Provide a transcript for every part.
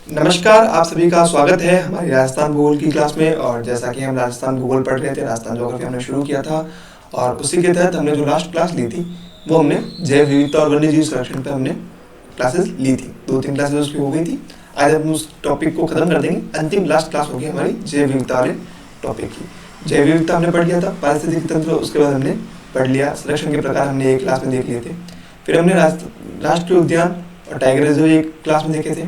नमस्कार, आप सभी का स्वागत है हमारी राजस्थान भूगोल की क्लास में। और जैसा कि हम राजस्थान भूगोल पढ़ रहे थे, राजस्थान ज्योग्राफी हमने शुरू किया था और उसी के तहत हमने जो लास्ट क्लास ली थी वो हमने जैव विविधता और वन्यजीव संरक्षण पे हमने क्लासेस ली थी। 2-3 क्लासेस उसकी हो गई थी। आज हम उस टॉपिक को खत्म कर देंगे। अंतिम लास्ट क्लास होगी हमारी जैव विविधता वाले टॉपिक की। जैव विविधता हमने पढ़ लिया था, पारिस्थितिक तंत्र उसके बाद हमने पढ़ लिया, संरक्षण के प्रकार हमने एक क्लास में देख लिए थे। फिर हमने राष्ट्रीय उद्यान और टाइगर रिजर्व एक क्लास में देखे थे।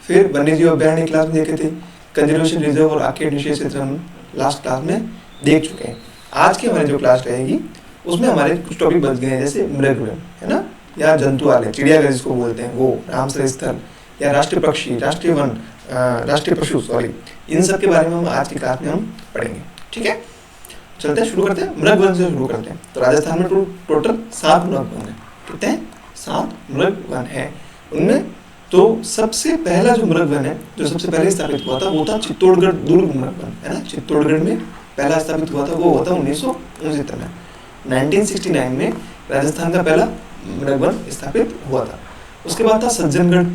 फिर वन्यजीव अभ्यारण्य क्लास में देखे थे। कंजर्वेशन रिजर्व और आर्किड निषेध क्षेत्र हम लास्ट क्लास में देख चुके हैं। आज की हमारी जो क्लास रहेगी उसमें हमारे कुछ टॉपिक बच गए हैं, जैसे मृगवन है ना, या जंतुआलय, चिड़ियाघर जिसको बोलते हैं वो, रामसर स्थल या राष्ट्रीय पक्षी, राष्ट्रीय वन, राष्ट्रीय पशु, सॉरी, इन सब के बारे में हम आज की क्लास में हम पढ़ेंगे। ठीक है, चलते हैं, शुरू करते हैं। मृगवन से शुरू करते हैं। तो राजस्थान में टोटल 7 मृगवन है। कितने हैं? 7 मृगवन है। उनमें तो सबसे पहला जो मृगवन है, जो सबसे पहले स्थापित हुआ था, वो था चित्तौड़गढ़ दुर्ग मृगवन, है ना। चित्तौड़गढ़ में पहला स्थापित हुआ था, वो हुआ था 1969 में। 1969 में राजस्थान का पहला मृगवन स्थापित हुआ था। उसके बाद था सज्जनगढ़।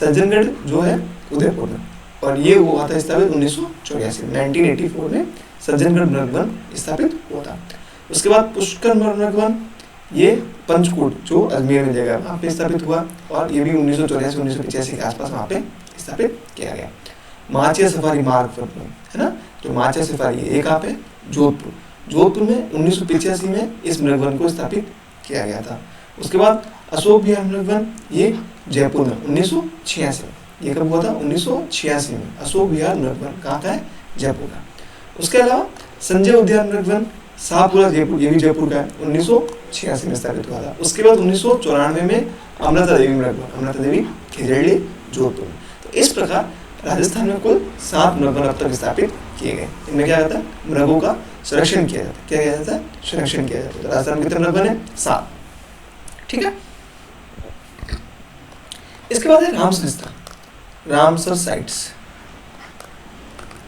सज्जनगढ़ जो है उदयपुर में, और ये हुआ था स्थापित 1984 में सज्जनगढ़ मृगवन स्थापित हुआ था। उसके बाद पुष्कर मृगवन, ये पंचकूट जो अजमेर में जगह वहाँ पे स्थापित हुआ, और ये भी 1984-1985 के आसपास वहाँ पे स्थापित किया गया। माचिया सफारी मार्ग है ना, जो माचिया सफारी है, ये कहाँ पे? जोधपुर। जोधपुर में 1985 में इस मृगवन को स्थापित किया गया था। उसके बाद अशोक विहार मृगवन, ये जयपुर में 1986 में। ये कब हुआ था? 1986 में अशोक विहार मृगवन कहाँ का है? जयपुर का। उसके अलावा संजय उद्यान मृगवन शाहपुरा जयपुर, ये भी जयपुर का है, 1986 में स्थापित हुआ था। उसके बाद 1994 में अमृता देवी मृगवन, अमृता देवी खिजड़ली जोधपुर। तो इस प्रकार राजस्थान में कुल 7 मृगवन अब तक स्थापित किए गए। इनमें क्या जाता है? मृगों का संरक्षण किया जाता है। क्या किया जाता है? संरक्षण किया जाता है। तो राजस्थान में कितने मृगवन है? 7। ठीक है। इसके बाद है रामसर स्थल, रामसर साइट्स।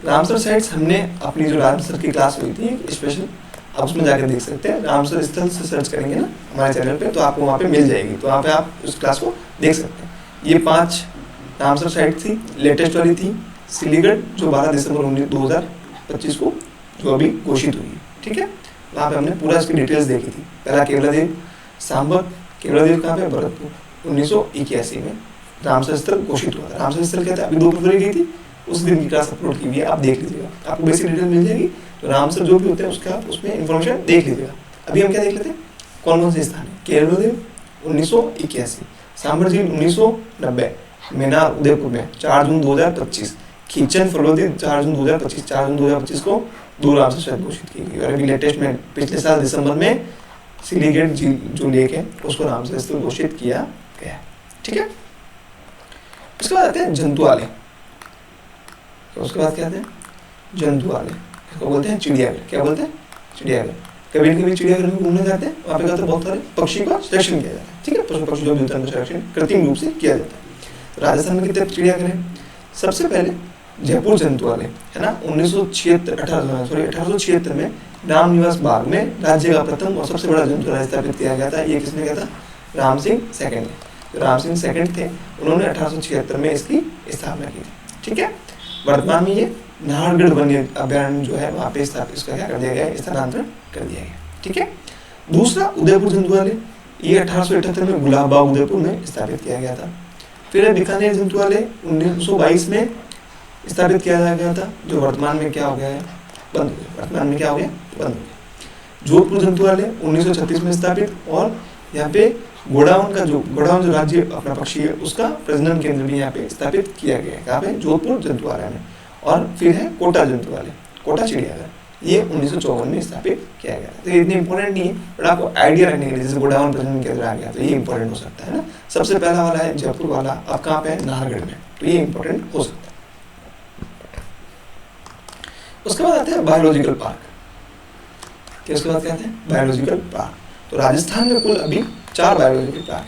रामसर साइट्स हमने अपनी जो रामसर की क्लास हुई थी स्पेशल, आप उसमें जाकर देख सकते हैं। रामसर स्थल से सर्च करेंगे ना हमारे चैनल पे, तो आपको वहाँ पे मिल जाएगी। तो वहाँ पे आप उस क्लास को देख सकते हैं। ये 5 रामसर साइट थी। लेटेस्ट वाली थी सिलीगढ़, जो 12 दिसंबर 2025 को जो अभी घोषित हुई है। ठीक है, वहाँ पे हमने पूरा इसकी डिटेल्स देखी थी। पहला केवलादेव सांबर, केवलादेव कहाँ पे? भरतपुर, 1981 में रामसर स्थल घोषित हुआ था। रामसर स्थल कहते हैं, अभी 2 फरवरी गई थी, उस दिन की क्लास अपलोड की हुई है, आप देख लीजिएगा, आपको बेसिक डिटेल मिल जाएगी। तो रामसर जो भी होते हैं उसका आप उसमें इंफॉर्मेशन देख लीजिएगा। अभी हम क्या देख लेते हैं, कौन कौन से स्थान है। केवलादेव 1981, सांबर झील 1990, मेनार उदयपुर में 4 जून 2025, खींचन फलोदी 4 जून 2025, 4 जून 2025 को 2 रामसर साइट घोषित की गई। और अभी लेटेस्ट में पिछले साल दिसंबर में सिलीगढ़ झील जो लेक है उसको रामसर स्थल घोषित किया गया। ठीक है। उसके बाद आते हैं जंतुआलय। तो उसके बाद क्या आते हैं? जंतुआलय, इसको बोलते हैं चिड़ियाघर। क्या बोलते हैं? चिड़ियाघर। कभी कभी चिड़ियाघर में घूमने जाते हैं, वहाँ पे जाते बहुत सारे पक्षी का संरक्षण किया जाता है। ठीक है, पशु पक्षी जो भी होता है उनका संरक्षण कृत्रिम रूप से किया जाता है। तो राजस्थान में कितने चिड़ियाघर हैं? सबसे पहले जयपुर जंतुआलय है ना, 1876 में रामनिवास बाग में राज्य का प्रथम और सबसे बड़ा जंतुआलय स्थापित किया गया था। ये किसने किया था? राम सिंह सेकंड ने। राम सिंह सेकंड थे, उन्होंने 1876 में इसकी स्थापना की थी। ठीक है। वर्तमान में ये नाहरगढ़ वन्य अभ्यारण्य जो है वहाँ पे स्थापित, इसका क्या कर दिया गया? स्थानांतरण कर दिया गया। ठीक है। दूसरा उदयपुर जंतुआलय, ये 1878 में गुलाब बाग उदयपुर में स्थापित किया गया था। फिर बीकानेर जंतुआलय 1922 में स्थापित किया गया था, जो वर्तमान में क्या हो गया है? बंद हो गया। वर्तमान में क्या हो गया? बंद हो गया। जोधपुर जंतुआलय 1936 में स्थापित, और यहाँ पे गोडाउन जो राज्य अपना पक्षी है उसका प्रजनन केंद्र भी यहाँ पे स्थापित किया गया है। कहाँ पे? जोधपुर जंतुआलय में। और फिर है कोटा जंतुआलय, कोटा चिड़ियाघर, ये 1954 में स्थापित किया गया था। तो ये इतनी इंपॉर्टेंट नहीं है, बट आपको आइडिया रखने के लिए, जैसे गोडाउन प्रजनन केंद्र आ गया तो ये इंपॉर्टेंट हो सकता है ना। सबसे पहला वाला है जयपुर वाला, अब कहाँ पे है? नाहरगढ़ में, तो ये इंपॉर्टेंट हो सकता है। उसके बाद आते हैं बायोलॉजिकल पार्क। उसके बाद क्या आते हैं? Biological park. तो राजस्थान में कुल अभी 4 बायोलॉजिकल पार्क है।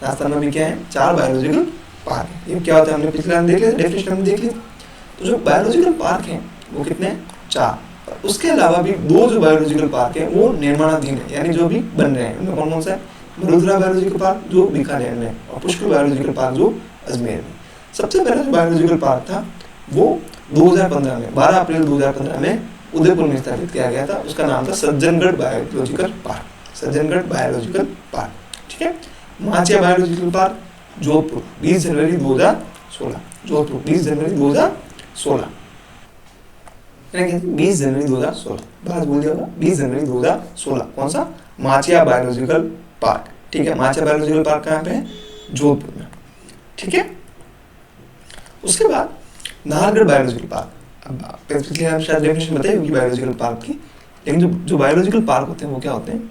राजस्थान में भी क्या है? 4 बायोलॉजिकल पार्क है। ये क्या होता है? हमने पिछले देख लिया, डेफिनेशन हमने देख ली। तो जो बायोलॉजिकल पार्क हैं वो कितने हैं? 4। उसके अलावा भी 2 जो बायोलॉजिकल पार्क हैं वो निर्माणाधीन है, यानी जो भी बन रहे हैं। उनमें कौन कौन सा है? बड़ोदरा बायोलॉजिकल पार्क जो बीकानेर में, और पुष्कर बायोलॉजिकल पार्क जो अजमेर में। सबसे पहला जो बायोलॉजिकल पार्क था वो 2015 में 12 अप्रैल 2015 में उदयपुर में स्थापित किया गया था। उसका नाम था Sajjangarh biological park, Sajjangarh biological park. ठीक है। माचिया बायोलॉजिकल पार्क जोधपुर 20 जनवरी 2016, जोधपुर 20 जनवरी 2016, 20 जनवरी 2016, बात भूल जाओगा, 20 जनवरी 2016। कौन सा? Machia biological park. ठीक है। माचिया बायोलॉजिकल पार्क कहाँ पे है? जोधपुर में। ठीक है। उसके बाद नाहरगढ़ बायोलॉजिकल पार्क। अब पिछले हम शायद डेफिनेशन बताई होगी बायोलॉजिकल पार्क की, लेकिन जो बायोलॉजिकल पार्क होते हैं वो क्या होते हैं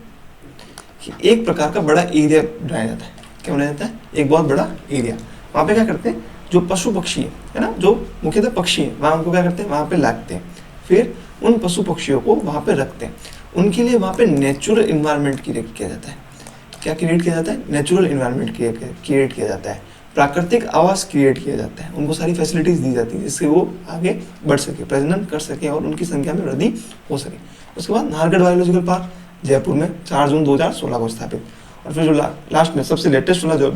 कि एक प्रकार का बड़ा एरिया बनाया जाता है। क्या बनाया जाता है? एक बहुत बड़ा एरिया। वहाँ पे क्या करते हैं, जो पशु पक्षी है ना, जो मुख्यतः पक्षी है, वहाँ उनको क्या करते हैं, वहाँ पे लाते हैं, फिर उन पशु पक्षियों को वहाँ पे रखते हैं। उनके लिए वहाँ पे नेचुरल इन्वायरमेंट क्रिएट किया जाता है। क्या क्रिएट किया जाता है? नेचुरल इन्वायरमेंट क्रिएट किया जाता है, प्राकृतिक आवास क्रिएट किया जाता है, उनको सारी फैसिलिटीज दी जाती है जिससे वो आगे बढ़ सके, प्रजनन कर सके और उनकी संख्या में वृद्धि हो सके। उसके बाद नाहरगढ़ बायोलॉजिकल पार्क जयपुर में 4 जून 2016 को स्थापित। और फिर जो लास्ट में सबसे लेटेस्ट वाला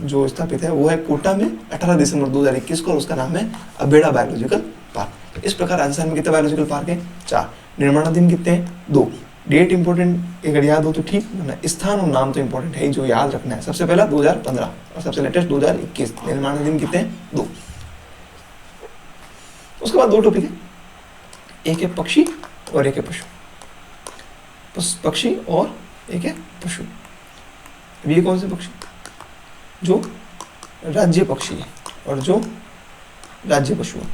जो स्थापित है वो है कोटा में 18 दिसंबर 2021 को, और उसका नाम है अबेड़ा बायोलॉजिकल पार्क। तो इस प्रकार राजस्थान में कितने बायोलॉजिकल पार्क है? 4। निर्माणाधीन कितने हैं? 2। डेट इंपॉर्टेंट अगर याद हो तो ठीक, वरना स्थान और नाम तो इंपॉर्टेंट है जो याद रखना है। सबसे पहला 2015 और सबसे लेटेस्ट 2021। निर्माणाधीन कितने हैं? 2। उसके बाद 2 टॉपिक है, एक है पक्षी और एक है पशु। पक्षी और एक है पशु। ये कौन से पक्षी? जो राज्य पक्षी है और जो राज्य पशु है।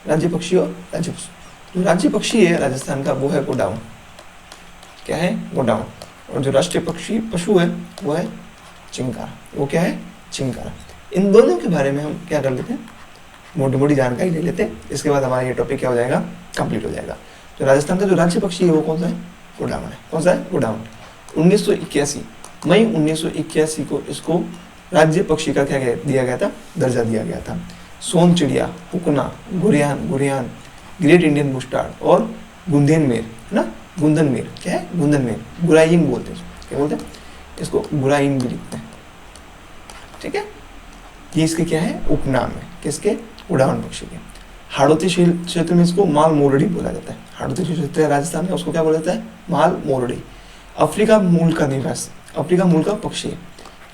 राज्य पक्षी और राज्य पशु। जो राज्य पक्षी है राजस्थान का वो है गोडाउन। क्या है? गोडाउन। और जो राष्ट्रीय पक्षी पशु है वो है चिंकारा। वो क्या है? चिंकारा। इन दोनों के बारे में हम क्या कर लेते हैं, मोटी मोटी जानकारी ले लेते हैं। इसके बाद हमारा ये टॉपिक क्या हो जाएगा? कंप्लीट हो जाएगा। तो राजस्थान का जो राज्य पक्षी है वो कौन सा है? गोडाउन है। कौन सा है? गोडाउन। 1981 मई 1981 को इसको राज्य पक्षी का क्या दिया गया था? दर्जा दिया गया था। सोन चिड़िया, पुकना, गुरियान, ग्रेट इंडियन बुस्टार्ड और गुंदेनमेर है ना, गुंदनमेर। क्या है? गुंदनमेर। गुराइन बोलते हैं। क्या बोलते हैं इसको? गुराइन भी लिखते हैं। ठीक है। ये इसके क्या है? उपनाम है। किसके? गोडाउन पक्षी के। हाड़ौती क्षेत्र में इसको माल मोरडी बोला जाता है। हाड़ौती क्षेत्र है राजस्थान में, उसको क्या बोला जाता है? माल मोरडी। अफ्रीका मूल का निवासी, अफ्रीका मूल का पक्षी है।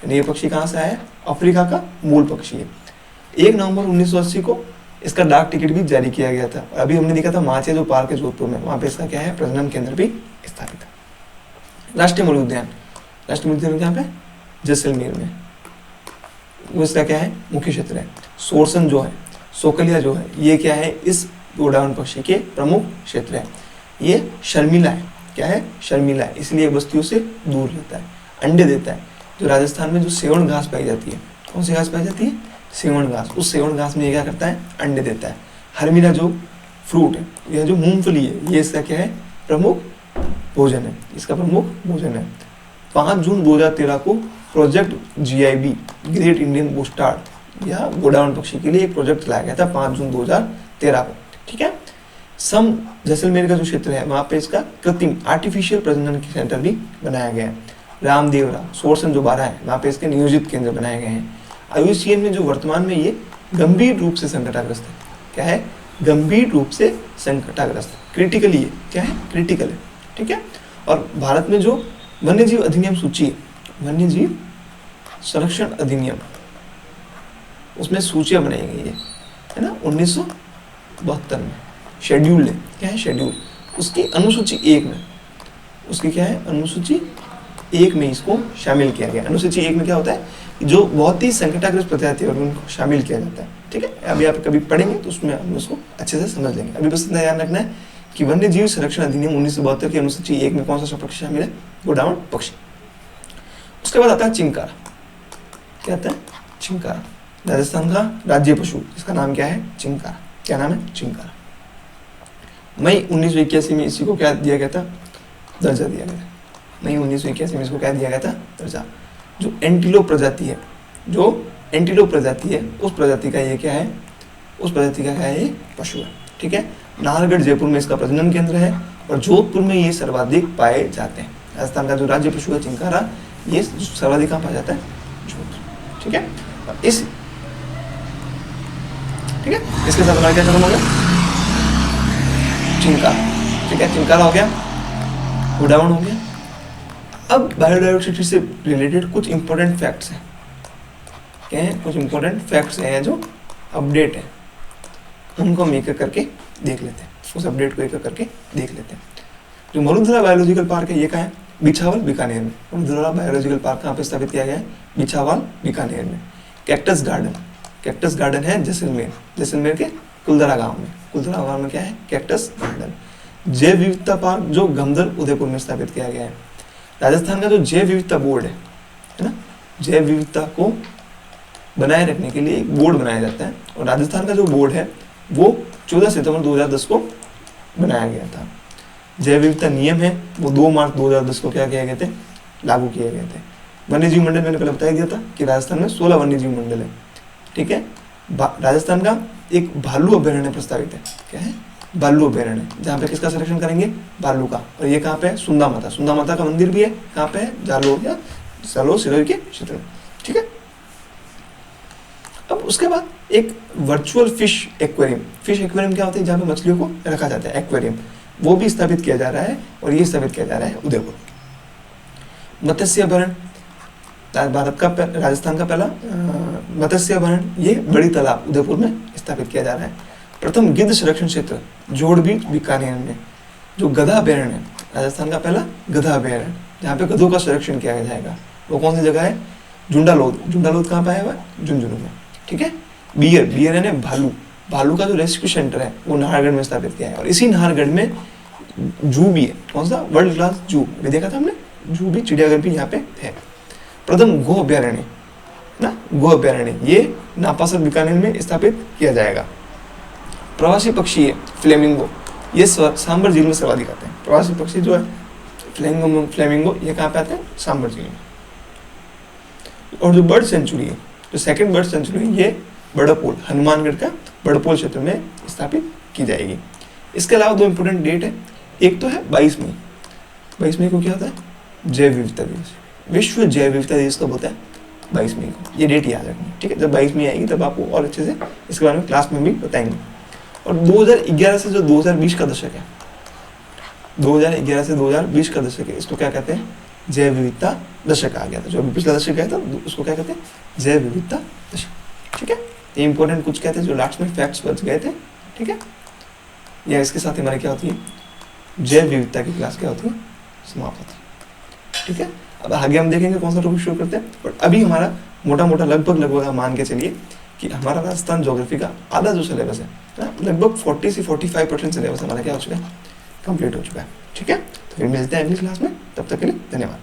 ये पक्षी कहाँ से आया है? अफ्रीका का मूल पक्षी है। 1 नवंबर 1980 को इसका डाक टिकट भी जारी किया गया था। अभी हमने देखा था माचिया जो पार्क है जोधपुर में, वहाँ पे इसका क्या है? प्रजनन केंद्र भी स्थापित है। राष्ट्रीय मृग उद्यान, राष्ट्रीय मृग उद्यान कहाँ पे? जैसलमेर में। वो इसका क्या है? मुख्य क्षेत्र है। सोरसन जो है, सोकलिया जो है, ये क्या है? इस गोडाउन पक्षी के प्रमुख क्षेत्र है। ये शर्मिला है। क्या है? शर्मिला है, इसलिए बस्तियों से दूर रहता है, अंडे देता है। जो राजस्थान में जो सेवण घास पाई जाती है, कौन सी घास पाई जाती है? सेवण घास। उस सेवण घास में ये क्या करता है? अंडे देता है। हरमिला जो फ्रूट है, यह जो मूंगफली है, ये इसका क्या है? प्रमुख भोजन है। इसका प्रमुख भोजन है। 5 जून 2013 को प्रोजेक्ट GIB, ग्रेट इंडियन बुस्टार्ड, या गोडाउन पक्षी के लिए एक प्रोजेक्ट लाया गया था 5 जून 2013 को। ठीक है। सम जैसलमेर का जो क्षेत्र है वहाँ पे इसका कृत्रिम आर्टिफिशियल प्रजनन सेंटर भी बनाया गया है। रामदेवरा, सोरसन जो 12 है, वहाँ पे इसके नियोजित केंद्र बनाए गए हैं। IUCN में जो वर्तमान में ये गंभीर रूप से संकटाग्रस्त है। क्या है? गंभीर रूप से संकटाग्रस्त, क्रिटिकली है। क्या है? क्रिटिकल है। ठीक है। और भारत में जो वन्यजीव अधिनियम सूची है, वन्यजीव संरक्षण अधिनियम, उसमें सूचियां बनाई गई है ना, 1972 में शेड्यूल है। क्या है? शेड्यूल। उसकी अनुसूची 1 में, उसकी क्या है? अनुसूची 1 में इसको शामिल किया गया। अनुसूची 1 में क्या होता है? जो बहुत ही संकटाग्रस्त प्रजाति है उनको शामिल किया जाता है। ठीक है। अभी आप कभी पढ़ेंगे तो उसमें हम उसको अच्छे से समझ लेंगे। अभी बस इतना ध्यान रखना है कि वन्य जीव संरक्षण अधिनियम 1972 की अनुसूची 1 में कौन सा पक्षी शामिल है? गोडाउन पक्षी। उसके बाद आता है चिंकारा। क्या आता है? चिंकारा। राजस्थान का राज्य पशु, इसका नाम क्या है? चिंकारा। क्या नाम है? चिंकारा। मई 1981 में इसी को क्या दिया गया था? दर्जा दिया गया था। मई 1981 में इसको क्या दिया गया था? दर्जा। जो एंटीलोप प्रजाति है, जो एंटीलोप प्रजाति है, उस प्रजाति का ये क्या है? उस प्रजाति का क्या है? ये पशु है। ठीक है। नाहरगढ़ जयपुर में इसका प्रजनन केंद्र है और जोधपुर में ये सर्वाधिक पाए जाते हैं। राजस्थान का जो राज्य पशु है चिंकारा, ये सर्वाधिक कहाँ पाया जाता है? जोधपुर। ठीक है। इस ठीक है, इसके साथ हमारा क्या खत्म हो गया, चिंका, ठीक है, चिंकारा हो गया, उड़ावन हो गया। अब बायोडाइवर्सिटी से रिलेटेड कुछ इंपॉर्टेंट फैक्ट्स हैं, क्या है, कुछ इंपॉर्टेंट फैक्ट्स हैं जो अपडेट है, उनको हम एक एक करके देख लेते हैं, उस अपडेट को एक एक करके देख लेते हैं। जो मरुधरा बायोलॉजिकल पार्क है ये कहाँ है, बिछावल बीकानेर में। मरुधरा बायोलॉजिकल पार्क कहाँ पे स्थापित किया गया है, बिछावल बीकानेर में। कैक्टस गार्डन है जैसलमेर के कुलधरा गांव में। कुलधरा गांव में क्या है, कैक्टस गार्डन। जैव विविधता पार्क जो गमदर उदयपुर में स्थापित किया गया है। राजस्थान का जो जैव विविधता बोर्ड है ना, जैव विविधता को बनाए रखने के लिए एक बोर्ड बनाया जाता है, और राजस्थान का जो बोर्ड है वो 14 सितंबर 2010 को बनाया गया था। जैव विविधता नियम है वो 2 मार्च 2010 को क्या किए गए थे, लागू किए गए थे। वन्य जीव मंडल मैंने पहले बताया दिया था कि राजस्थान में 16 वन्य जीव मंडल है, ठीक है। राजस्थान का एक भालू अभ्यारण्य प्रस्तावित है, क्या है, भालू अभ्यारण्य, जहाँ पे किसका संरक्षण करेंगे, भालू का। और ये कहाँ पे है, सुंदा माता का मंदिर भी है, कहाँ पे है, जालोर या जालोर सिरोही के क्षेत्र में, ठीक है। अब उसके बाद एक वर्चुअल फिश एक्वेरियम क्या होता है, जहाँ पे मछलियों को रखा जाता है, एक्वेरियम, वो भी स्थापित किया जा रहा है, और ये स्थापित किया जा रहा है उदयपुर। मत्स्य अभ्यारण्य, भारत का राजस्थान का पहला मत्स्य अभ्यारण्य, ये बड़ी तालाब उदयपुर में स्थापित किया जा रहा है। प्रथम गिद्ध संरक्षण क्षेत्र जोड़बीट बीकानेर में। जो गधा अभ्यारण्य है, राजस्थान का पहला गधा अभ्यारण्य, जहाँ पे गधों का संरक्षण किया जाएगा, वो कौन सी जगह है, झुंडालोद कहाँ पे आया हुआ है, झुंझुनू में, ठीक है। बियर यानी भालू का जो रेस्क्यू सेंटर है वो नाहरगढ़ में स्थापित किया है, और इसी नाहरगढ़ में जू भी है, कौन सा, वर्ल्ड क्लास जू, भी देखा था हमने, जू भी, चिड़ियाघर भी यहाँ पे है। प्रथम गो अभ्यारण्य ना, गो अभ्यारण्य ये नापासर बीकानेर में स्थापित किया जाएगा। प्रवासी पक्षी है फ्लेमिंगो, ये सांबर झील में सर्वाधिक आते हैं। प्रवासी पक्षी जो है फ्लेमिंगो ये कहाँ पे आते हैं, सांबर झील में। और जो बर्ड सेंचुरी है, जो सेकंड बर्ड सेंचुरी है, ये बड़पोल, हनुमानगढ़ का बड़पोल क्षेत्र में स्थापित की जाएगी। इसके अलावा 2 इंपोर्टेंट डेट है, एक तो है 22 मई। 22 मई को क्या होता है, जैव विविधता दिवस, विश्व जैव विविधता दिवस कब होता है, 22 मई को। ये डेट याद रखनी, ठीक है। जब 22 मई आएगी तब आपको और अच्छे से इसके बारे में क्लास में भी बताएंगे। और 2011 से जो 2020 का दशक है, 2011 से 2020 का दशक है, इसको क्या कहते हैं, जैव विविधता दशक आ गया था। जो अभी पिछला दशक गया था उसको क्या कहते हैं, जैव विविधता दशक, ठीक है। ये इंपॉर्टेंट कुछ कहते हैं जो लास्ट में फैक्ट्स बच गए थे, ठीक है। या इसके साथ हमारी क्या होती है, जैव विविधता की क्लास क्या होती है, समाप्त होती है, ठीक है। अब आगे हम देखेंगे कौन सा टॉपिक शुरू करते हैं, बट अभी हमारा मोटा मोटा लगभग मान के चलिए कि हमारा राजस्थान ज्योग्राफी का आधा जो सिलेबस है, लगभग 40 से 45% सिलेबस हमारा क्या हो चुका है, कंप्लीट हो चुका है, ठीक है। तो फिर मिलते हैं अगली क्लास में, तब तक के लिए धन्यवाद।